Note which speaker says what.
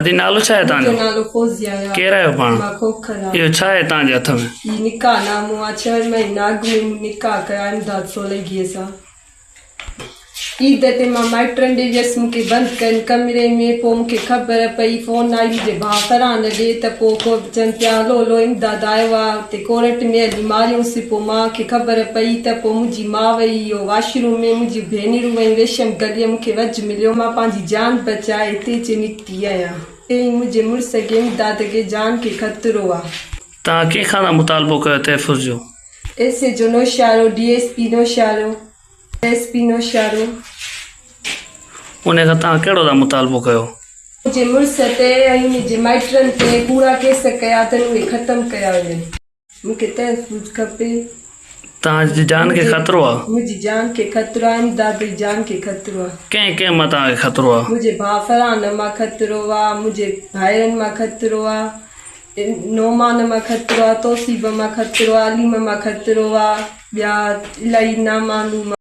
Speaker 1: दादी नालो छा आहे तव्हांजो?
Speaker 2: नालो फौजिया आहे।
Speaker 1: केरु आहियो पाण?
Speaker 2: मां खोखर आहे।
Speaker 1: इहो छा आहे तव्हांजे हथ में?
Speaker 2: ही निकाह नामो आहे। 6 महीना अॻु में निकाह कया इमदाद सोलंकीअ सां। ईद ते मां माइटनि ॾे वियसि, मूंखे बंदि कनि कमरे में। पोइ मूंखे ख़बर पई, फोन आई मुंहिंजे भाउ फरहान ॾे, त पोइ को चवनि पिया हलो हलो इमदाद आयो आहे, हुते कोरट में हली मारियूंसि। पोइ मूंखे ख़बर पई त पोइ मुंहिंजी माउ वई इहो वॉशरूम में, मुंहिंजी भेनरूं वई वेशम गलीअ, मूंखे वज मिलियो। मां पंहिंजी जान बचाए हिते अची निकिती आहियां। ऐं मुंहिंजे मुड़ुस खे इमदाद खे जान खे ख़तरो आहे।
Speaker 1: तव्हां कंहिंखां था मुतालबो कयो तहफ़ुज़ जो?
Speaker 2: एस जो नौशारो, DSP नौशारो, SP नौशारो।
Speaker 1: उन खां तव्हां कहिड़ो था मुतालबो कयो?
Speaker 2: मुंहिंजे मुड़ुस ते ऐं मुंहिंजे माइटनि ते कूड़ा केस कया अथनि, उहे ख़तमु कया वञनि। मूंखे तहफ़ुज़ खपे।
Speaker 1: तव्हांजी जान खे ख़तरो आहे?
Speaker 2: मुंहिंजी जान खे ख़तरो आहे, इमदाद जी जान खे ख़तरो आहे।
Speaker 1: कंहिं मां तव्हांखे ख़तरो आहे?
Speaker 2: मुंहिंजे भाउ फरहान मां ख़तरो आहे, मुंहिंजे भाइरनि मां ख़तरो आहे, नोमान मां ख़तरो आहे, तौसीब मां ख़तरो आहे, अलीम मां ख़तरो आहे, ॿिया इलाही नामालूम